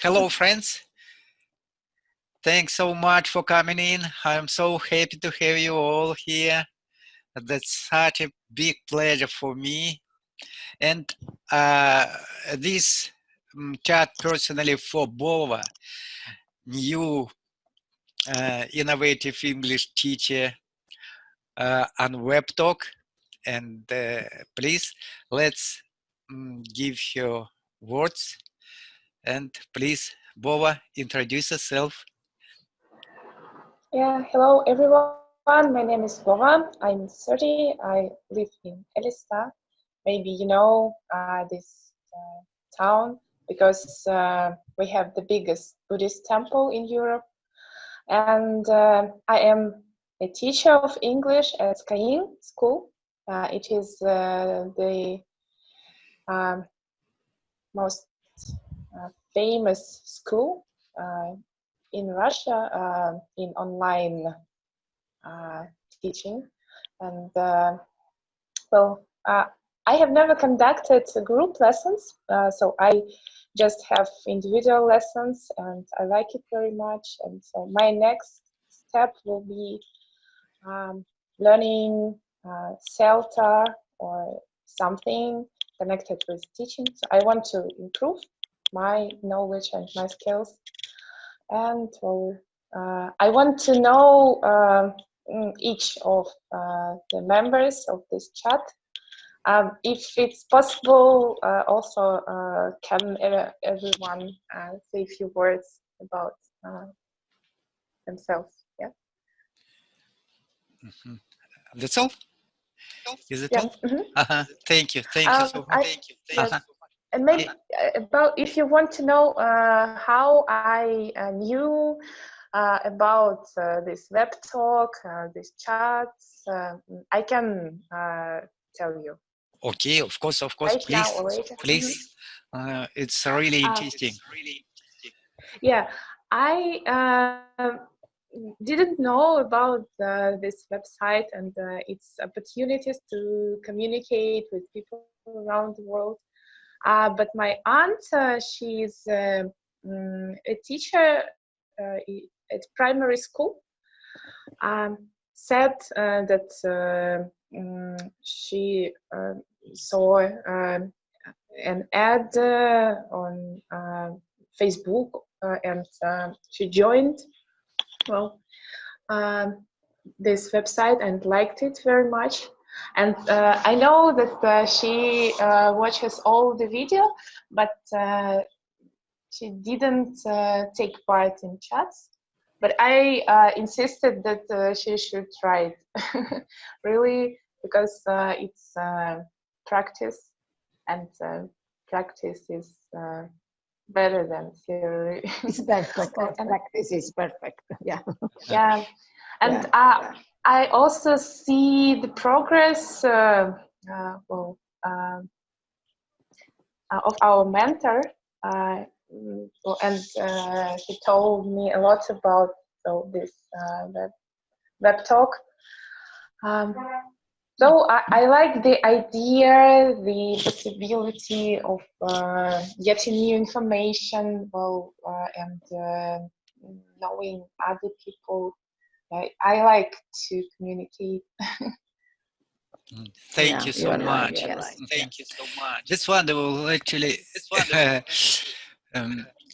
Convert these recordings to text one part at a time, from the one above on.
Hello, friends. Thanks so much for coming in. I'm so happy to have you all here. That's such a big pleasure for me. And this chat personally for Bova, new innovative English teacher on Webtalk. And please, let's give her words. And please, Bova, introduce yourself. Yeah, hello everyone. My name is Bova. I'm 30. I live in Elista. Maybe you know this town because we have the biggest Buddhist temple in Europe. And I am a teacher of English at Kain School. It is the most famous school in Russia in online teaching. And I have never conducted group lessons, so I just have individual lessons, and I like it very much. And so my next step will be learning CELTA or something connected with teaching. So I want to improve my knowledge and my skills. And I want to know each of the members of this chat. If it's possible, also can everyone say a few words about themselves? Yeah. Mm-hmm. That's all? Is it yeah. all? Mm-hmm. Thank you so much. Yes. And maybe about if you want to know how I knew about this Webtalk, these chats, I can tell you. Okay, of course, Right please, now or later. please. It's really interesting. Yeah, I didn't know about this website and its opportunities to communicate with people around the world. But my aunt, she's a teacher at primary school, said that she saw an ad on Facebook and she joined this website and liked it very much. And I know that she watches all the video, but she didn't take part in chats. But I insisted that she should try it, really, because it's practice, and practice is better than theory. It's perfect. Practice is perfect. Yeah. Yeah, and I also see the progress of our mentor, and he told me a lot about this Webtalk. So I like the idea, the possibility of getting new information, and knowing other people. I like to communicate. Thank you so much. Thank you so much. That's wonderful, actually.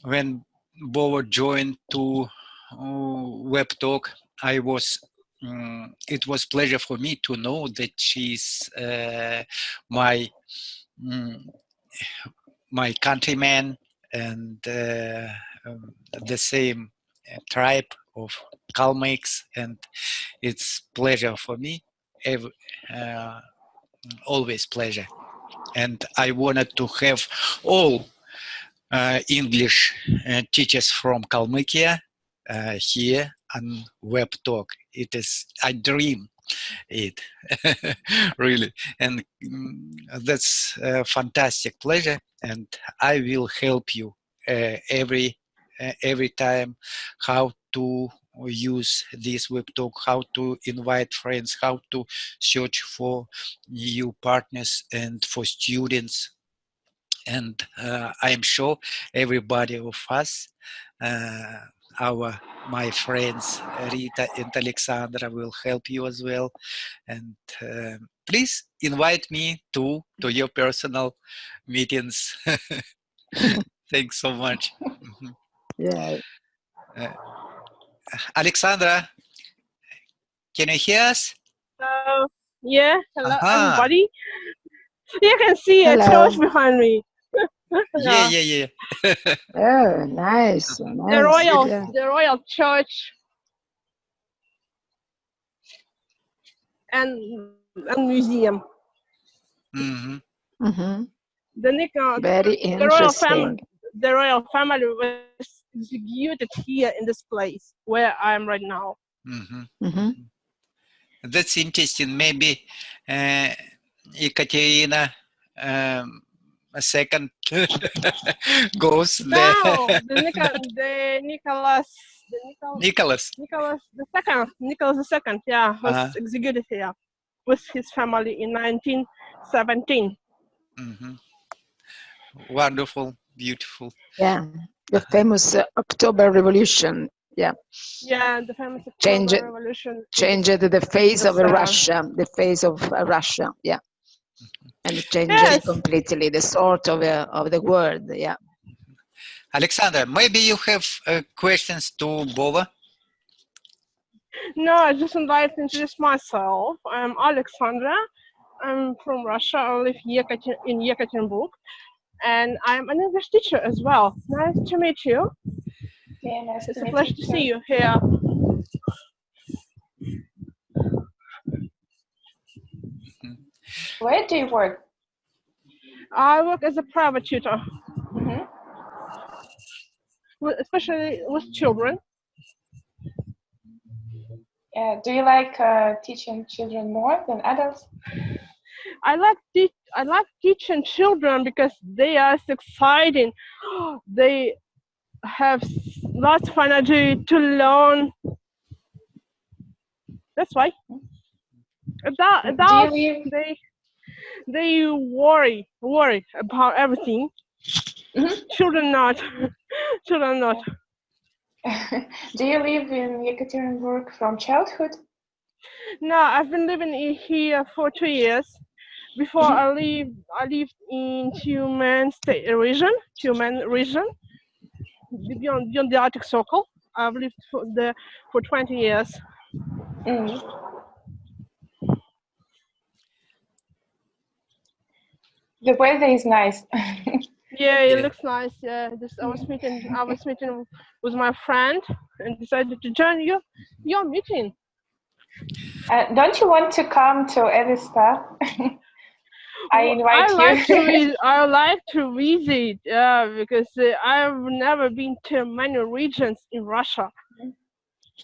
When Bova joined to Webtalk, it was pleasure for me to know that she's my countryman and the same tribe of Kalmyks, and it's pleasure for me, always pleasure. And I wanted to have all English teachers from Kalmykia here on Webtalk. It is a dream, it really, and that's a fantastic pleasure. And I will help you every time how to use this Webtalk, how to invite friends, how to search for new partners and for students. And I am sure everybody of us, my friends Rita and Alexandra, will help you as well. And please invite me to your personal meetings. Thanks so much. Yeah. Alexandra, can you hear us? Yeah, hello Aha. everybody. You can see a Hello. church behind me. Yeah. Oh, nice. The Nice. royal, Yeah. the royal church, and museum. Mm-hmm. Mm-hmm. The Very interesting. the royal family was executed here in this place where I am right now. Mm-hmm. Mm-hmm. That's interesting. Maybe Ekaterina a second goes there. No, Nicholas the second, yeah, was executed here with his family in 1917. Mm-hmm. Wonderful, beautiful. Yeah. The famous October Revolution. Yeah. Yeah, the famous Change October Revolution. Changed the face of Yes, Russia. The face of Russia. Yeah. And changed Yes. completely the sort of the world. Yeah. Alexandra, maybe you have questions to Bova? No, I just would like to introduce myself. I'm Alexandra. I'm from Russia. I live in Yekaterinburg. And I'm an English teacher as well. Nice to meet you. Yeah, nice It's to a meet pleasure you to too. see you here. Where do you work? I work as a private tutor, Mm-hmm. especially with children. Do you like teaching children more than adults? I like teaching children because they are so exciting. They have lots of energy to learn. That's why. Adults, they worry about everything. Mm-hmm. Children not. Children not. Do you live in Yekaterinburg from childhood? No, I've been living here for 2 years. Before I lived in Tumen state region, beyond the Arctic Circle. I've lived for 20 years. Mm. The weather is nice. Yeah, it looks nice. Yeah, I was meeting with my friend and decided to join your meeting. Don't you want to come to Elista? I invite you. I like to visit, because I've never been to many regions in Russia.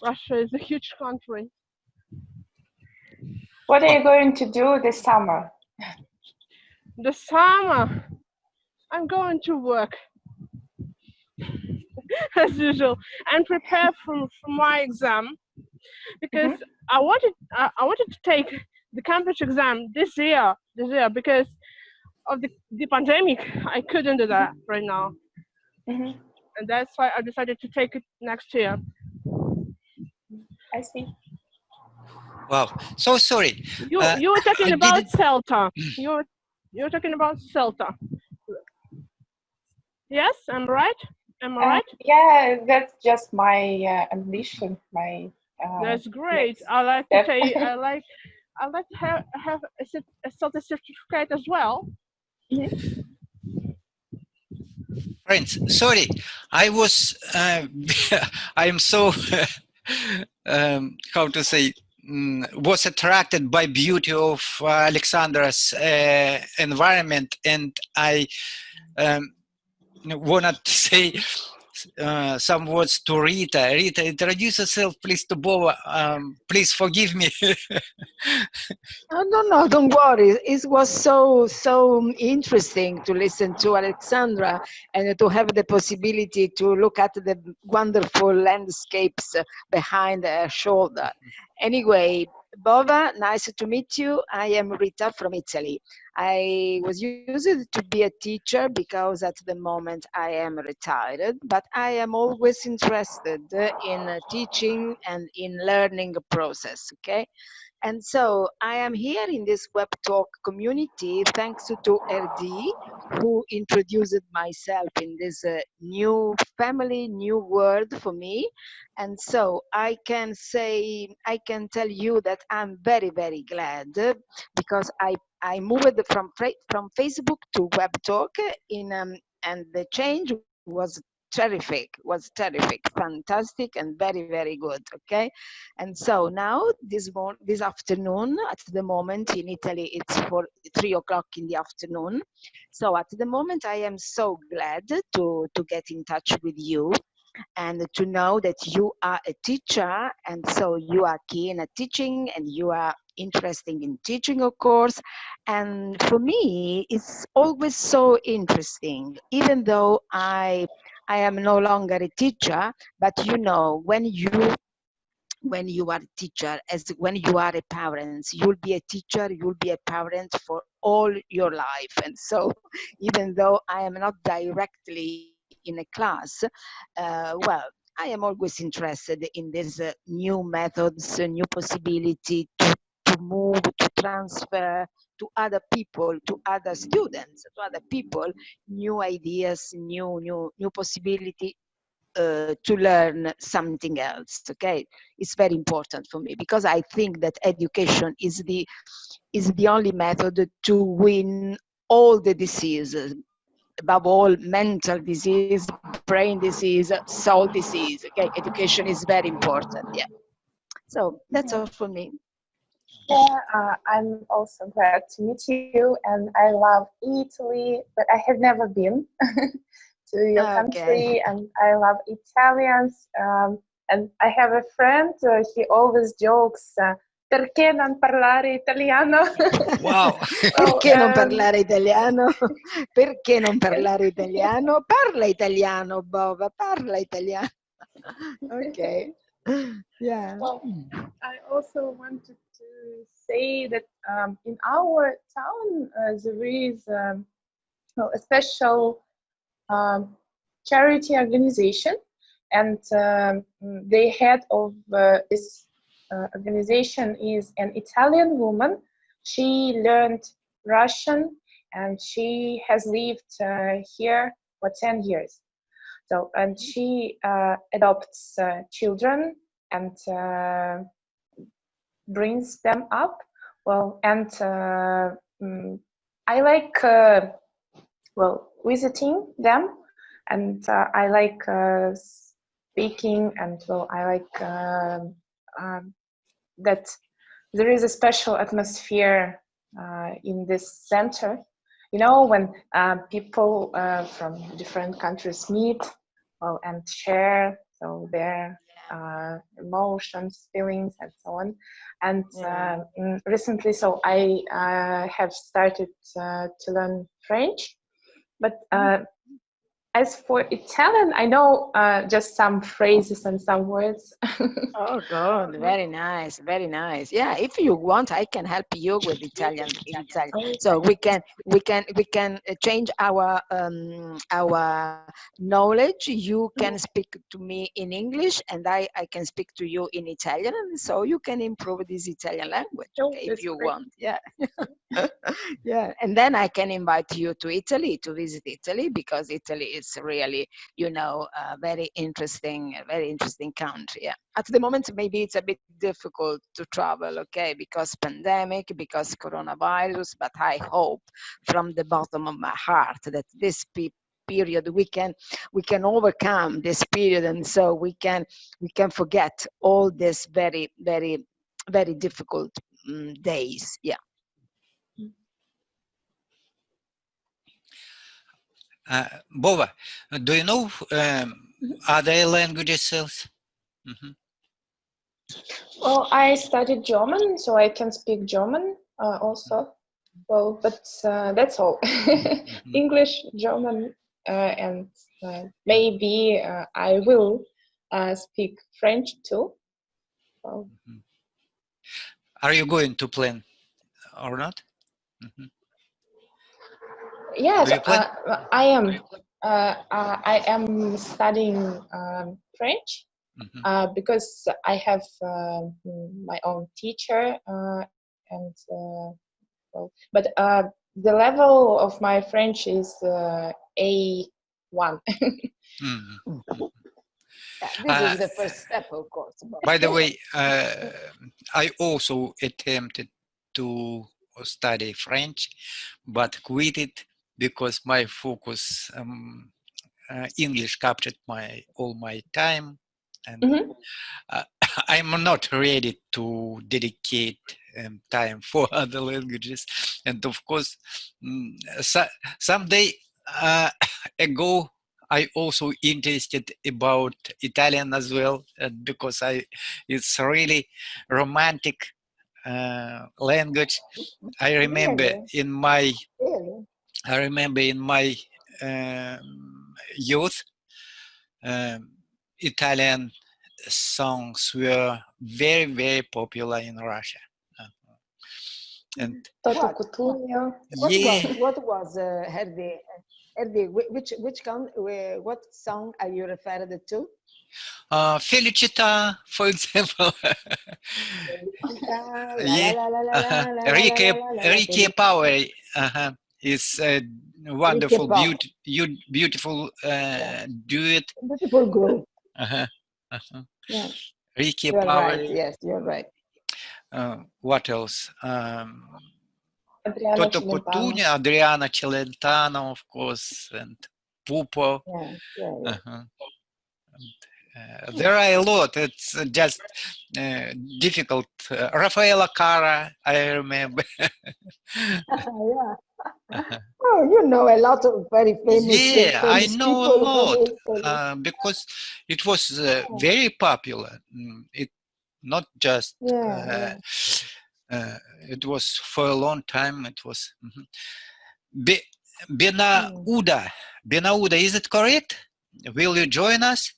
Russia is a huge country. What are you going to do this summer? The summer, I'm going to work as usual and prepare for my exam, because I wanted to take the Cambridge exam this year because of the pandemic. I couldn't do that right now, and that's why I decided to take it next year. I see. Wow, so sorry. You were talking about CELTA. You're talking about CELTA. Yes, I'm right. Am I right? Yeah, that's just my ambition. That's great. I like to tell you. I like to have a CELTA certificate as well. Friends, sorry, I was, I am so, how to say, was attracted by beauty of Alexandra's environment, and I wanted to say some words to Rita. Rita, introduce yourself, please, to Bova. Please forgive me. No, don't worry. It was so interesting to listen to Alexandra and to have the possibility to look at the wonderful landscapes behind her shoulder. Anyway, Bova, nice to meet you. I am Rita from Italy. I was used to be a teacher because at the moment I am retired, but I am always interested in teaching and in learning process, okay? And so I am here in this web talk community thanks to RD, who introduced myself in this new family, new world for me. And so I can say, I can tell you that I'm very, very glad because I moved from Facebook to web talk and the change was terrific, fantastic, and very, very good. Okay, and so now this afternoon, at the moment in Italy, it's for 3 o'clock in the afternoon. So at the moment, I am so glad to get in touch with you and to know that you are a teacher, and so you are keen at teaching and you are interested in teaching, of course. And for me, it's always so interesting, even though I am no longer a teacher, but you know, when you are a teacher, as when you are a parent, you'll be a teacher, you'll be a parent for all your life. And so even though I am not directly in a class, well, I am always interested in these new methods, new possibility to move, to transfer to other people, to other students, to other people, new ideas, new possibility to learn something else. Okay, it's very important for me because I think that education is the only method to win all the diseases, above all mental disease, brain disease, soul disease. Okay, education is very important. Yeah, so that's all for me. Yeah, I'm also glad to meet you, and I love Italy, but I have never been to your country, and I love Italians. And I have a friend, he always jokes, perché non parlare italiano? Wow. Perché non parlare italiano? Perché non parlare italiano? Parla italiano, Bova, parla italiano. Okay. Yeah. Well, I also wanted to say that in our town there is a special charity organization, and the head of this organization is an Italian woman. She learned Russian and she has lived here for 10 years. So, and she adopts children and brings them up. Well, and I like visiting them, and I like speaking, and well, I like that there is a special atmosphere in this center. You know, when people from different countries meet, well, and share so their emotions, feelings, and so on. And recently, so I have started to learn French, but as for Italian, I know just some phrases and some words. Oh, good. Very nice. Very nice. Yeah, if you want, I can help you with Italian. So we can change our knowledge. You can speak to me in English, and I can speak to you in Italian, and so you can improve this Italian language if you want. Yeah. Yeah, and then I can invite you to Italy, to visit Italy, because Italy is really, you know, a very interesting country. Yeah. At the moment, maybe it's a bit difficult to travel, okay, because pandemic, because coronavirus, but I hope from the bottom of my heart that this period we can overcome this period, and so we can forget all this very, very, very difficult days. Yeah. Bova, do you know other languages else? Well, I studied German, so I can speak German also. Well, but that's all. English, German, and maybe I will speak French too. Well. Are you going to plan or not? Mm-hmm. Yes, Do you plan? I am. I am studying French Mm-hmm. because I have my own teacher, and well, but the level of my French is A1. Mm-hmm. This is the first step, of course. By the way, I also attempted to study French, but quit it because my focus, English captured all my time, and I'm not ready to dedicate time for other languages. And of course, someday ago, I also interested about Italian as well, because it's really romantic language. I remember Really? in my Really? youth, Italian songs were very, very popular in Russia. And Toto What? Cutugno. yeah, What was Herdi? Herdi, which what song are you referred to? Felicita, for example. La la Yeah, la la la la la la la Ricky, la la la. Ricky Power is a Ricky wonderful, Pop. beautiful Yeah. duet. Beautiful group. Uh-huh, uh-huh. Yeah. Ricky You're Power. right. Yes, you're right. What else? Adriano Toto Celentano. Cutugno, Adriana Celentano, of course, and Pupo. Yeah. Yeah. Yeah. Uh-huh. There are a lot. It's just difficult. Rafaela Cara, I remember. Yeah. Oh, you know a lot of very Yeah, I famous know a people from lot Italy. because it was very popular. It not just Yeah. Yeah. it was for a long time. It was Be- Benauda. Benauda, is it correct? Will you join us?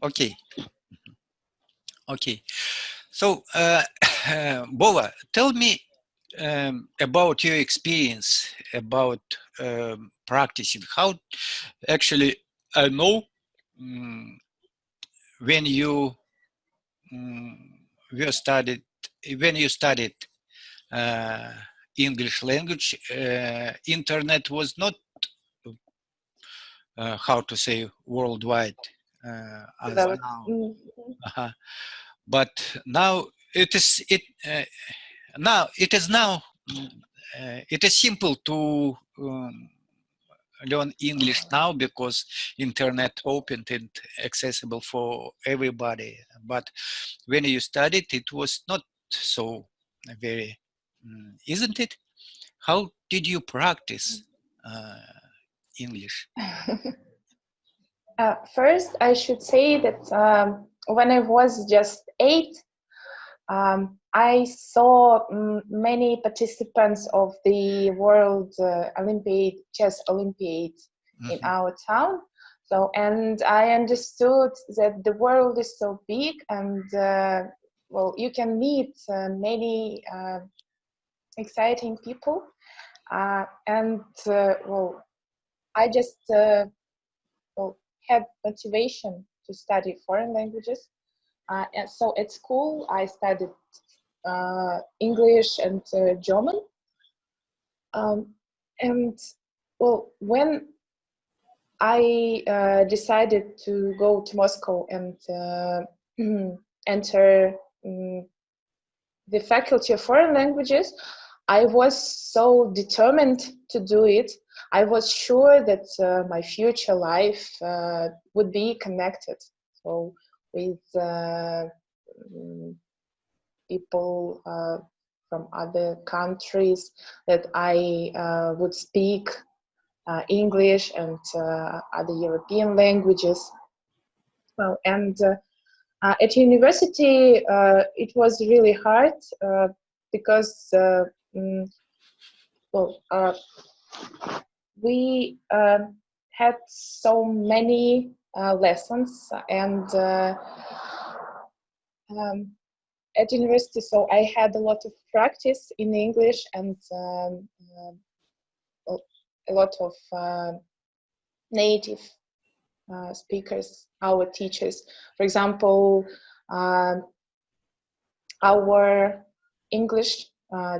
Okay. Okay. So, Bova, tell me about your experience about practicing. How actually I know um, when you were studied when you studied uh, English language, internet was not how to say worldwide as Developed. now. But now it is now it is now it is simple to learn English now because internet opened and accessible for everybody. But when you studied, it was not so very, isn't it? How did you practice English? First, I should say that when I was just 8, I saw many participants of the World Chess Olympiad in our town. So, and I understood that the world is so big, and well, you can meet many exciting people, and well, I just well, had motivation to study foreign languages. And so at school, I studied English and German. And well, when I decided to go to Moscow and enter the Faculty of Foreign Languages, I was so determined to do it. I was sure that my future life would be connected. So with people from other countries, that I would speak English and other European languages. Well, and at university, it was really hard because we had so many lessons, and at university, so I had a lot of practice in English and a lot of native speakers, our teachers. For example, our English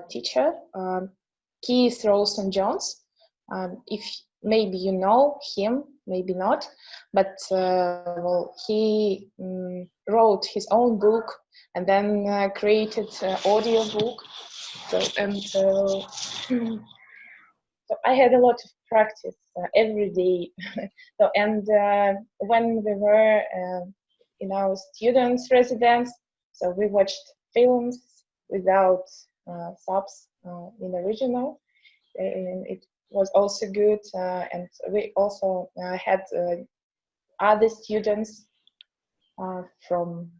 teacher, Keith Rawson Jones. If maybe you know him, maybe not, but well, he wrote his own book and then created an audio book. So, and so I had a lot of practice every day. So, and when we were in our students' residence, so we watched films without subs in original. And it was also good, and we also had other students from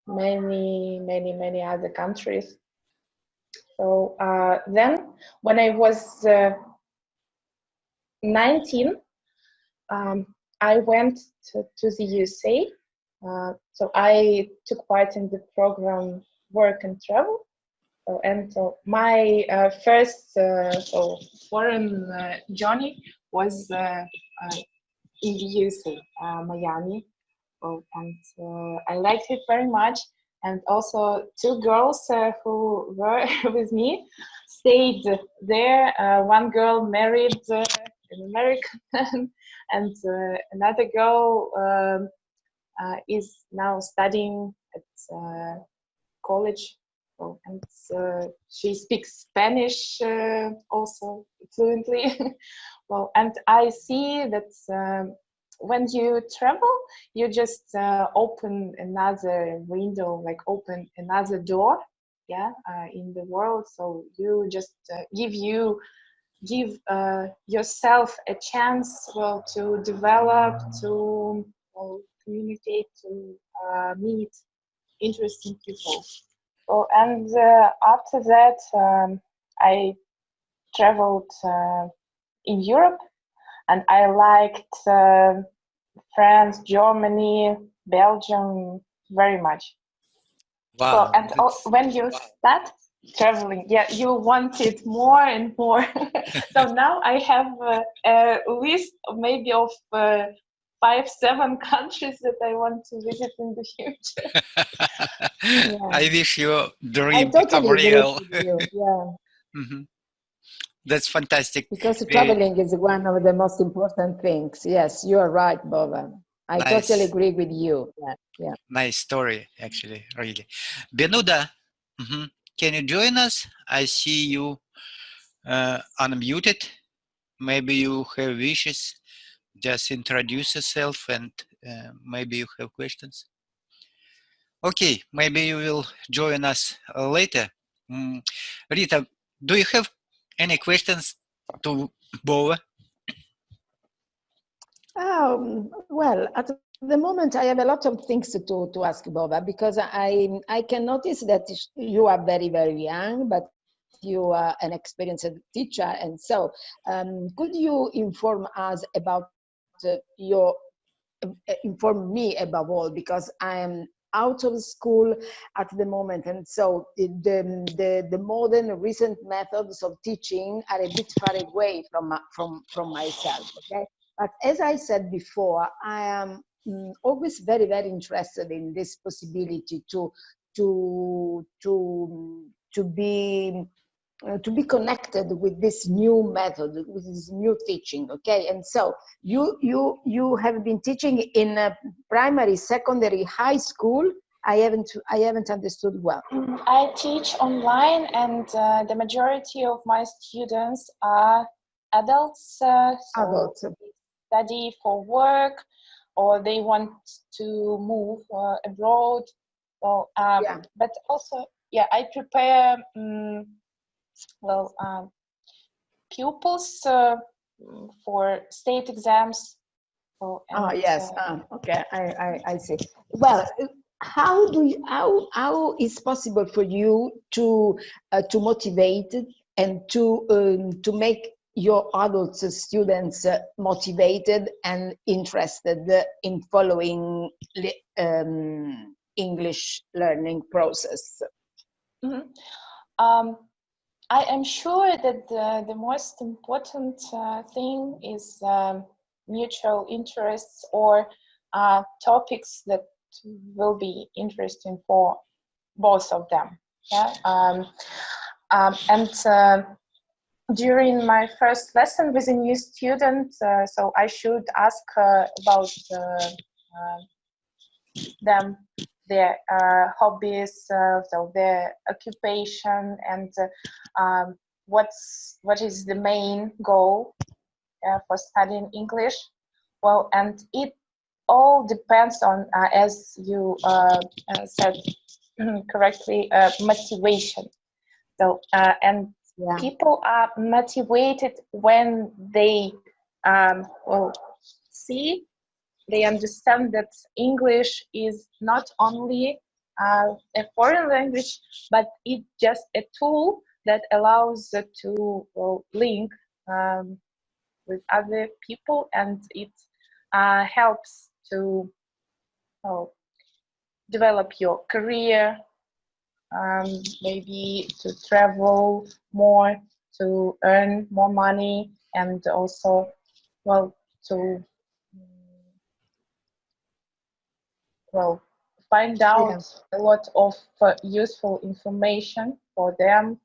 many other countries. So then, when I was 19, I went to the USA. So I took part in the program Work and Travel. And my first foreign journey was in the USA, Miami. And I liked it very much. And also 2 girls who were with me stayed there. One girl married an American, and another girl is now studying at college. And she speaks Spanish also fluently. Well, and I see that when you travel, you just open another window, like open another door, yeah, in the world. So you just give yourself a chance, well, to develop, to communicate, to meet interesting people. Oh, and after that, I traveled in Europe, and I liked France, Germany, Belgium very much. Wow. So, and when you start traveling, yeah, you want it more and more. So now I have a list maybe of 5-7 countries that I want to visit in the future. Yeah. I wish your dream become real. Mm-hmm. That's fantastic. Because traveling is one of the most important things. Yes, you are right, Bova. I totally agree with you. Yeah. Nice story, actually, really. Benuda, can you join us? I see you unmuted. Maybe you have wishes. Just introduce yourself, and maybe you have questions. Okay, maybe you will join us later. Rita, do you have any questions to Bova? Well, at the moment, I have a lot of things to ask Bova, because I can notice that you are very, very young, but you are an experienced teacher. And so could you inform us about inform me above all, because I am out of school at the moment, and so the modern recent methods of teaching are a bit far away from myself. Okay, but as I said before, I am always very, very interested in this possibility to be connected with this new method, with this new teaching. Okay, and so you have been teaching in a primary, secondary, high school. I haven't understood well. I teach online, and the majority of my students are adults. Adults. They study for work, or they want to move abroad. Well, but also, yeah, I prepare pupils for state exams. Yes. Okay, I see. Well, how is possible for you to motivate and to make your adult students motivated and interested in following English learning process? Mm-hmm. I am sure that the most important thing is mutual interests or topics that will be interesting for both of them. Yeah. And during my first lesson with a new student, so I should ask about them, their hobbies, so their occupation, and what is the main goal for studying English. Well, and it all depends on, as you said correctly, motivation. So and people are motivated when they see, they understand that English is not only a foreign language, but it's just a tool that allows to link with other people, and it helps to develop your career, maybe to travel more, to earn more money, and also, to find out a lot of useful information for them,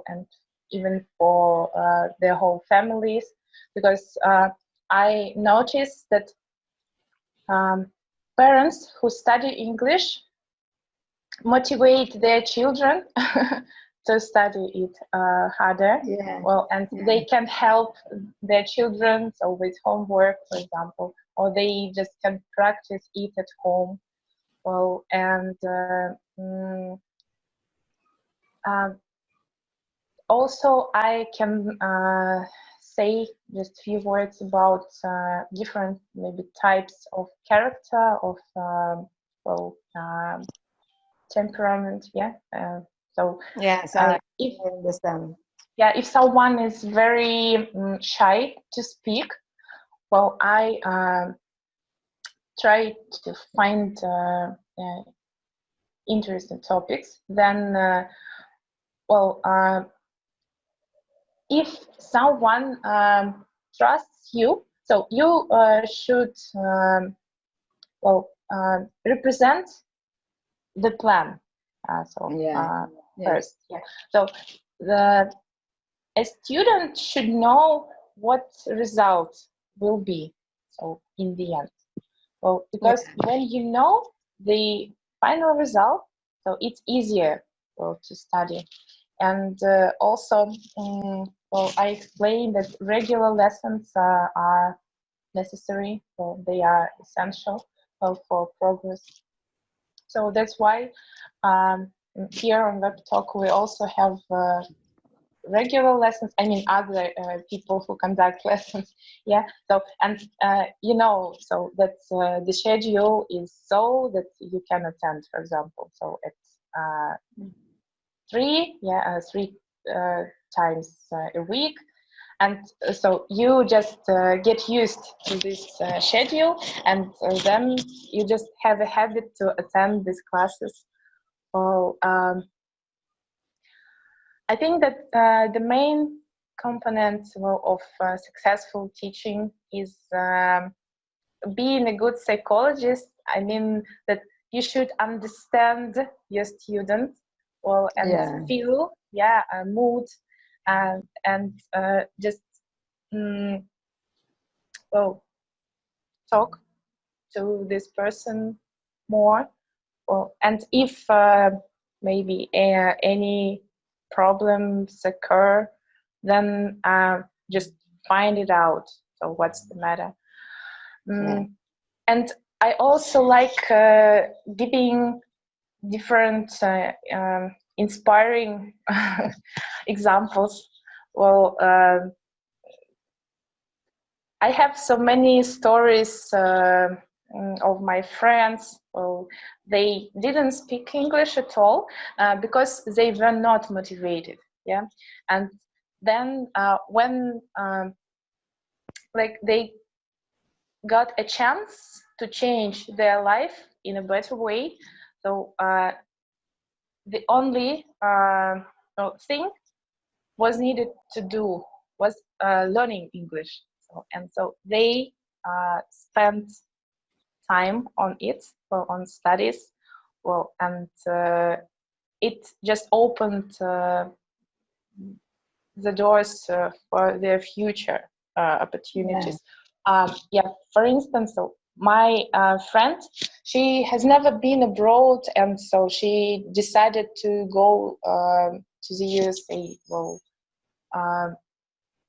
and even for their whole families, because I noticed that parents who study English motivate their children to study it harder. And they can help their children, so with homework, for example, or they just can practice it at home. Also I can say just a few words about different maybe types of character, of temperament. I understand. If someone is very shy to speak, I try to find interesting topics. Then if someone trusts you, so you should represent the plan. First, so a student should know what result will be, so in the end. Because when you know the final result, so it's easier to study. And also, I explained that regular lessons are necessary, so they are essential for progress. So that's why here on Webtalk we also have regular lessons. I mean, other people who conduct lessons. So and so that the schedule is so that you can attend, for example. So it's 3 times a week, and so you just get used to this schedule, and then you just have a habit to attend these classes. I think that the main component of successful teaching is being a good psychologist. I mean that you should understand your student and feel a mood, and just talk to this person more. And if maybe any problems occur, then just find it out. So what's the matter? And I also like giving different inspiring examples. I have so many stories of my friends. They didn't speak English at all because they were not motivated. And then when like they got a chance to change their life in a better way, so the only thing was needed to do was learning English. So they spent time on it, well, on studies, well, and it just opened the doors for their future opportunities. Yeah, for instance, so my friend, she has never been abroad, and so she decided to go to the USA, well,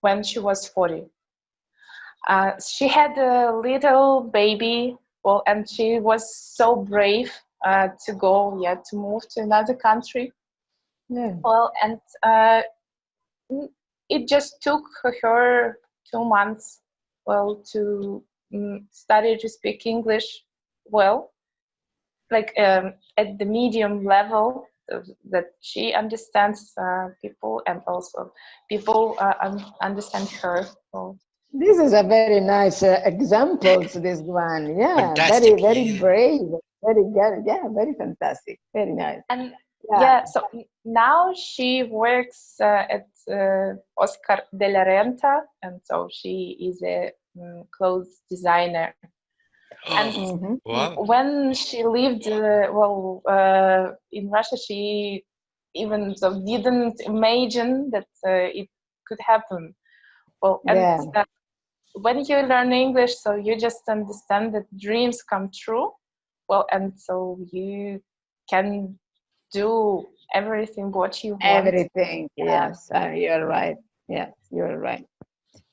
when she was 40. She had a little baby, well, and she was so brave to go, yeah, to move to another country. Yeah. Well, and it just took her 2 months, well, to study to speak English well, like at the medium level that she understands people, and also people understand her. So, This is a very nice example, this one. Yeah, Fantastic, very yeah. brave, very good. Yeah, very fantastic, very nice. and Yeah. so now she works at Oscar de la Renta, and so she is a clothes designer. And Wow. when she lived in Russia, she even so didn't imagine that it could happen. Well, and when you learn English, so you just understand that dreams come true. Well, and so you can do everything what you want. Everything. Yes, you're right. Yes, you're right.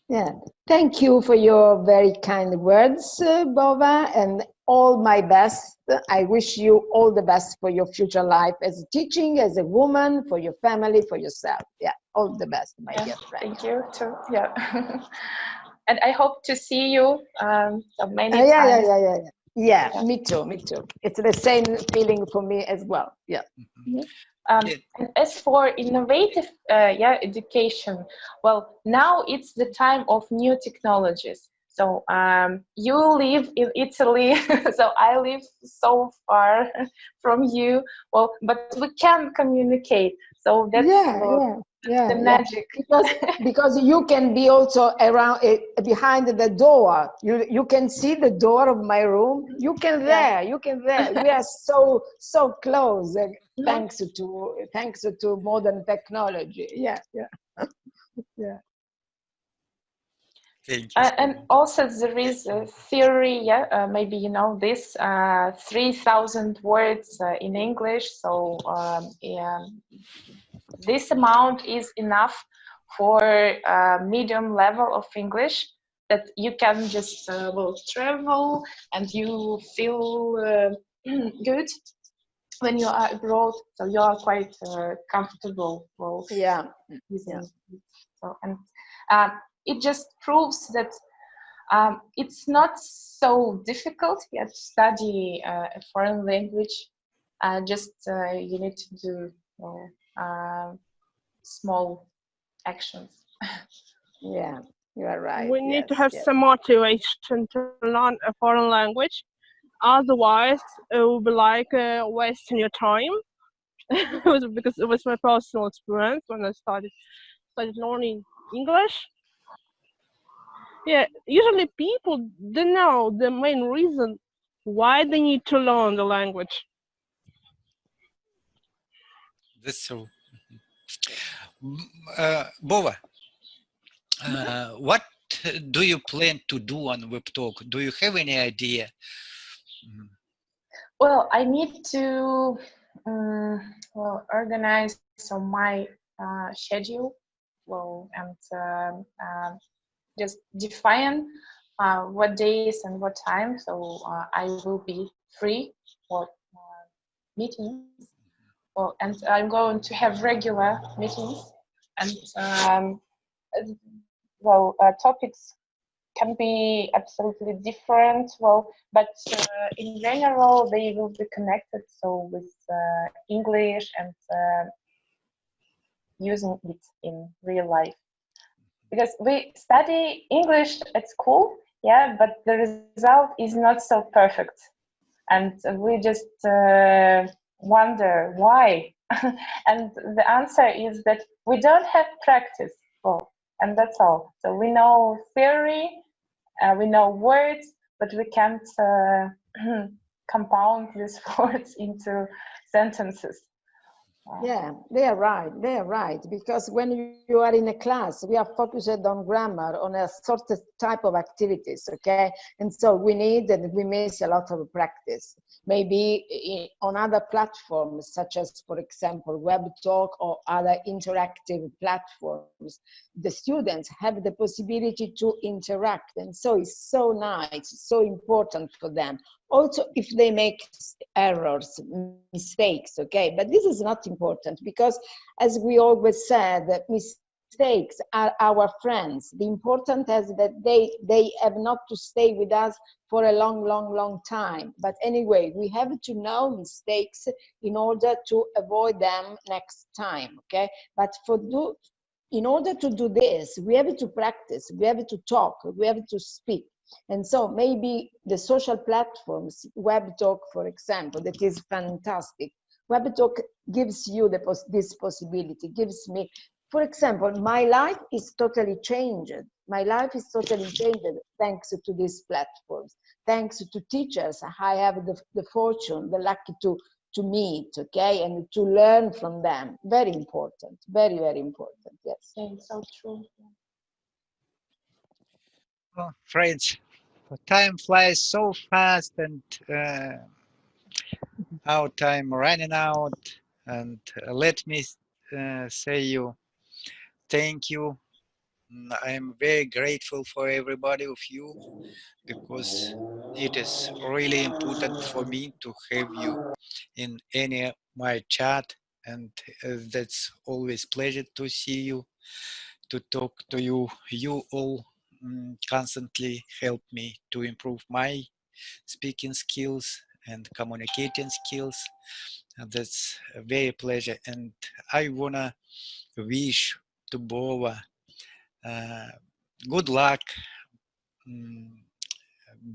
Yeah. Thank you for your very kind words, Bova, and all my best. I wish you all the best for your future life as teaching, as a woman, for your family, for yourself. Yeah, all the best, my dear friend. Thank you too. Yeah. And I hope to see you so many times. Yeah, me too. It's the same feeling for me as well. Yeah. And as for innovative education, well, now it's the time of new technologies. So you live in Italy, so I live so far from you. Well, but we can communicate. So that's the magic. Because you can be also around behind the door. You can see the door of my room. You can there. We are so close. Thanks to modern technology. Yeah. Thank you. And also there is a theory, maybe you know this, 3,000 words in English. So this amount is enough for medium level of English, that you can just travel and you feel good when you are abroad, so you are quite comfortable. So, and it just proves that it's not so difficult yet to study a foreign language. Just you need to do small actions. Yeah, you are right. We need to have some motivation to learn a foreign language. Otherwise, it will be like wasting your time. Because it was my personal experience when I started learning English. Yeah, usually people don't know the main reason why they need to learn the language. That's so. Bova, what do you plan to do on Webtalk? Do you have any idea? Well, I need to organize my schedule, and just define what days and what time. So I will be free for meetings. Well, and I'm going to have regular meetings, and topics can be absolutely different. Well, but in general, they will be connected. So with English and using it in real life. because we study English at school, yeah, but the result is not so perfect. And we just wonder why. And the answer is that we don't have practice. Well, and that's all. So we know theory, we know words, but we can't compound these words into sentences. Yeah, they are right. They are right. Because when you are in a class, we are focused on grammar, on a sort of type of activities, okay? And so we need and we miss a lot of practice. Maybe on other platforms, such as, for example, Webtalk or other interactive platforms, the students have the possibility to interact. And so it's so nice, so important for them. Also, if they make errors, mistakes, okay? But this is not important because, as we always said, that mistakes are our friends. The important is that they have not to stay with us for a long time. But anyway, we have to know mistakes in order to avoid them next time, okay? But in order to do this, we have to practice, we have to talk, we have to speak. And so maybe the social platforms, Webtalk, for example, that is fantastic. Webtalk gives you this possibility, gives me, for example, my life is totally changed. My life is totally changed thanks to these platforms, thanks to teachers I have the fortune, the luck to meet, okay, and to learn from them. Very important, very important, yes. It's so true. Well, friends, time flies so fast, and our time running out. And let me say you thank you. I am very grateful for everybody of you because it is really important for me to have you in any my chat, and that's always pleasure to see you, to talk to you. You all constantly help me to improve my speaking skills and communicating skills. And that's a very pleasure. And I wanna wish to Bova good luck.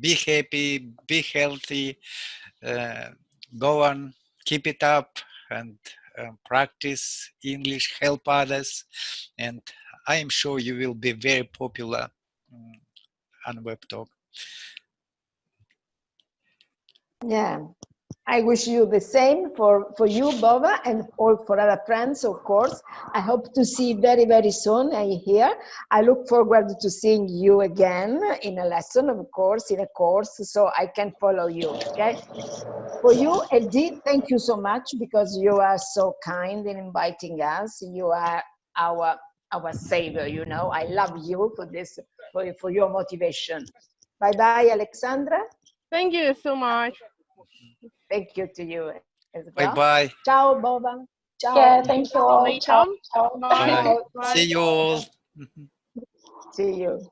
Be happy, be healthy, go on, keep it up, and practice English, help others, and I am sure you will be very popular on Webtalk. Yeah, I wish you the same for you, Bova, and all for other friends, of course. I hope to see you very soon here. I look forward to seeing you again in a lesson, of course, in a course, so I can follow you, okay? For you, Edi, thank you so much because you are so kind in inviting us. You are our savior, you know. I love you for this, for your motivation. Bye-bye, Alexandra. Thank you so much. Thank you to you as Bye well. bye. Ciao, Bova. Ciao. Yeah, thank you all. Later. Ciao. Ciao. Bye. Bye. Bye. See you all. See you.